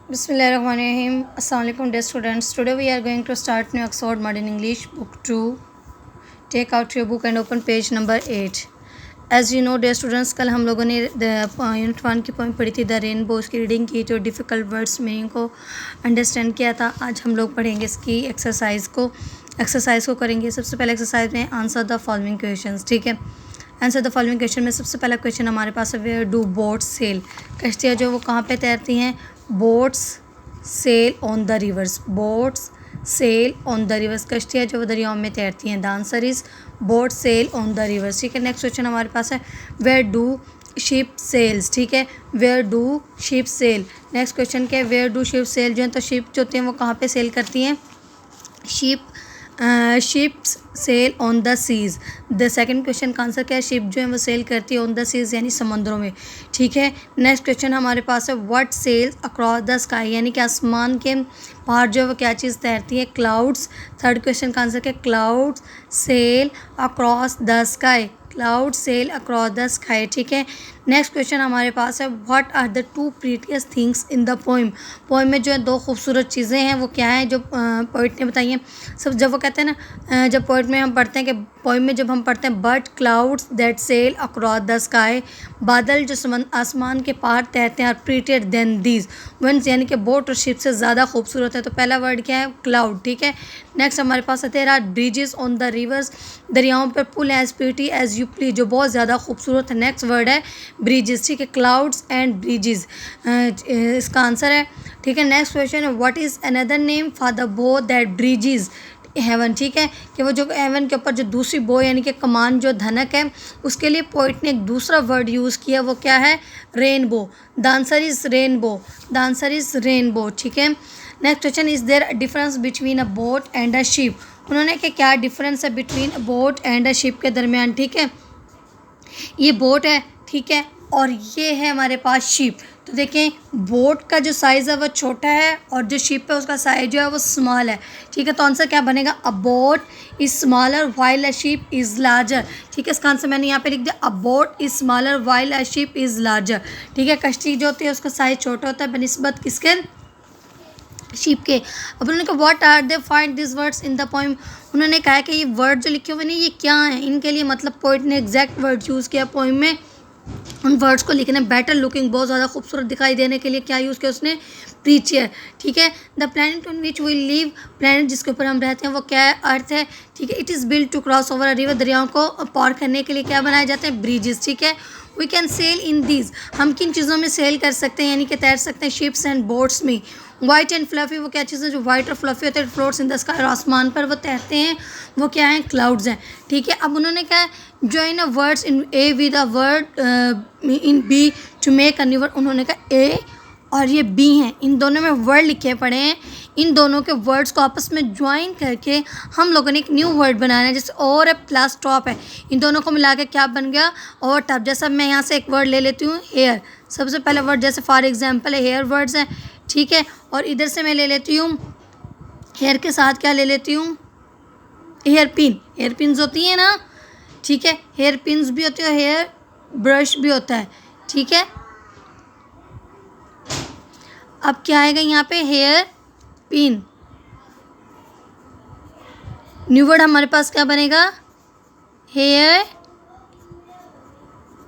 Bismillahirrahmanirrahim. Assalamualaikum dear students. Today we are going to start new Oxford Modern English book 2. Take out your book and open page number 8. As you know dear students, कल हम लोगों ने unit 1 की poem पढ़ी थी the rainbow, उसकी reading की तो डिफ़िकल्ट वर्ड्स मीनिंग को अंडरस्टैंड किया था। आज हम लोग पढ़ेंगे इसकी एक्सरसाइज को करेंगे। सबसे पहले एक्सरसाइज में आंसर द फॉलोइंग क्वेश्चंस, ठीक है। आंसर द फॉलोइंग क्वेश्चन में सबसे पहला क्वेश्चन हमारे पास है वेयर डू बोट्स सेल, कश्तियाँ जो वो कहाँ पे तैरती हैं। Boats sail on the rivers, boats sail on the rivers, कश्तियाँ जो वो दरियाओं में तैरती हैं। The answer is boat sail on the rivers, ठीक है। नेक्स्ट क्वेश्चन हमारे पास है वेयर डू शिप सेल्स, ठीक है। Where do ship sail, next question क्या है वेयर डू शिप सेल, जो है तो शिप जो होती हैं वो कहाँ पे सेल करती हैं। Ships sail on the seas. The second question का आंसर क्या है, शिप जो है वो सेल करती है ऑन द सीज़ यानी समंदरों में, ठीक है। नेक्स्ट क्वेश्चन हमारे पास है what sails across the sky, यानी कि आसमान के बाहर जो है वो क्या चीज़ तैरती है, क्लाउड्स। थर्ड क्वेश्चन का आंसर क्या है, clouds sail across the sky, cloud sail across the sky, ठीक है। नेक्स्ट क्वेश्चन हमारे पास है what are the two prettiest things in the poem, poem में जो है दो खूबसूरत चीज़ें हैं वो क्या हैं जो पोइट ने बताई हैं। सब जब वो कहते हैं ना, जब पोइट में हम पढ़ते हैं कि पोइम में जब हम पढ़ते हैं but clouds that sail across the sky, बादल जो आसमान के पार तैरते हैं, are prettier than these ones, यानी कि बोट और शिप से ज़्यादा खूबसूरत है। तो पहला वर्ड क्या है, क्लाउड, ठीक है। नेक्स्ट हमारे पास है there are bridges on the rivers, दरियाओं पर पुल as pretty as you please, जो बहुत ज़्यादा खूबसूरत है। नेक्स्ट वर्ड है ब्रिजेस, ठीक है। क्लाउड्स एंड ब्रिजेस इसका आंसर है, ठीक है। नेक्स्ट क्वेश्चन है what is another name for the बो दैट ब्रिजेस हेवन, ठीक है, कि वो जो हेवन के ऊपर जो दूसरी बो यानी कि कमान जो धनक है उसके लिए पोइट ने एक दूसरा वर्ड यूज़ किया, वो क्या है, rainbow. The answer is rainbow, the answer is rainbow, ठीक है। Next question is there difference between a boat and a ship, उन्होंने कि क्या डिफरेंस है between a boat and a ship के दरमियान, ठीक है। ये बोट है, ठीक है, और ये है हमारे पास शिप। तो देखें बोट का जो साइज़ है वो छोटा है और जो शिप है उसका साइज़ जो है वो स्मॉल है, ठीक है। तो आंसर क्या बनेगा, अ boat is smaller while a ship is larger, ठीक है। इसका आंसर मैंने यहाँ पे लिख दिया, अ boat is smaller while a ship is larger, ठीक है। कश्ती जो होती है उसका साइज़ छोटा होता है बनिस्बत किसके, शिप के। अब उन्होंने कहा what are they find this words in the poem, उन्होंने कहा कि ये वर्ड जो लिखे हुए हैं ये क्या हैं, इनके लिए मतलब पोइट ने एग्जैक्ट वर्ड यूज़ किया पोइम में। उन वर्ड्स को लिखने बेटर लुकिंग, बहुत ज़्यादा खूबसूरत दिखाई देने के लिए क्या यूज़ किया उसने, प्रीचियर, ठीक है। The planet on which we live, planet जिसके ऊपर हम रहते हैं वो क्या है, अर्थ है, ठीक है। It is built to cross over a river, दरियाओं को पार करने के लिए क्या बनाए जाते हैं, ब्रिजेस, ठीक है। We can sail in these, हम किन चीज़ों में सेल कर सकते हैं यानी कि तैर सकते हैं, शिप्स एंड बोट्स में। वाइट एंड फ्लफ़ी, वो क्या चीज़ है जो वाइट और फ्लफ़ी होते हैं, फ्लोट्स इन द स्काई, और आसमान पर वो तैरते हैं, वो क्या हैं, क्लाउड्स हैं, ठीक है। अब उन्होंने कहा join a words in A with a word in B to make a new word, उन्होंने कहा ए और ये बी हैं, इन दोनों में वर्ड लिखे पड़े हैं, इन दोनों के वर्ड्स को आपस में ज्वाइन करके हम लोगों ने एक न्यू वर्ड बनाना है, जैसे और है प्लस टॉप है, इन दोनों को मिला के क्या बन गया, और टॉप। जैसा मैं यहाँ से एक वर्ड ले लेती हूँ हेयर, सबसे पहला वर्ड जैसे फॉर एग्जांपल है हेयर वर्ड्स हैं, ठीक है। और इधर से मैं ले लेती हूँ हेयर के साथ क्या ले लेती हूँ, हेयर पिन, हेयर पिन्स होती हैं ना, ठीक है, हेयर पिन्स भी होती है, हेयर ब्रश भी होता है, ठीक है। अब क्या आएगा यहाँ पे, हेयर पिन, न्यू वर्ड हमारे पास क्या बनेगा, हेयर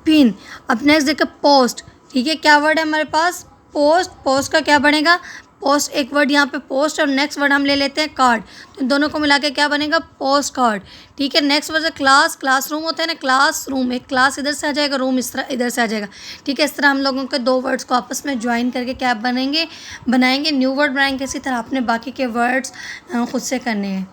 पिन। अब नेक्स्ट देखो पोस्ट, ठीक है, क्या वर्ड है हमारे पास, पोस्ट, पोस्ट का क्या बनेगा, पोस्ट, एक वर्ड यहाँ पे पोस्ट और नेक्स्ट वर्ड हम ले लेते हैं कार्ड, तो दोनों को मिला के क्या बनेगा, पोस्ट कार्ड, ठीक है। नेक्स्ट वर्ड है क्लास, क्लासरूम होता है ना, क्लास रूम, एक क्लास इधर से आ जाएगा, रूम इस तरह इधर से आ जाएगा, ठीक है। इस तरह हम लोगों के दो वर्ड्स को आपस में ज्वाइन करके क्या बनाएंगे न्यू वर्ड बनाएंगे। इसी तरह अपने बाकी के वर्ड्स खुद से करने हैं।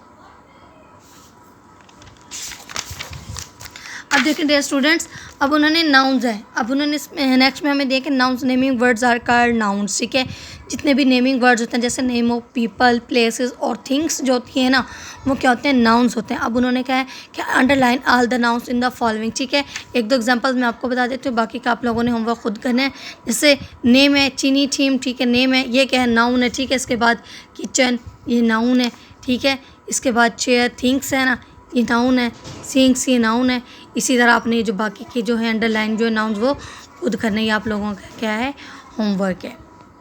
अब देखिए डियर स्टूडेंट्स, अब उन्होंने नाउन्स है, अब उन्होंने नेक्स्ट में हमें देखे nouns, naming words are called nouns, ठीक है। जितने भी नेमिंग वर्ड्स होते हैं जैसे नेम ऑफ पीपल, प्लेसेस और थिंग्स जो होती हैं ना वो क्या होते हैं, नाउन्स होते हैं। अब उन्होंने कहा है कि underline all the nouns in the following, ठीक है। एक दो एग्जांपल्स मैं आपको बता देती हूँ, बाकी का आप लोगों ने होमवर्क खुद करना है। जैसे नेम है चीनी टीम, ठीक है, नेम है, ये क्या है, नाउन है, ठीक है। इसके बाद किचन, ये नाउन है, ठीक है। इसके बाद चेयर, थिंग्स है ना, ये नाउन है, सिंग्स ये नाउन है। इसी तरह आपने जो बाकी के जो है अंडरलाइन जो है नाउन्स वो खुद करना ही आप लोगों का क्या है, होमवर्क है।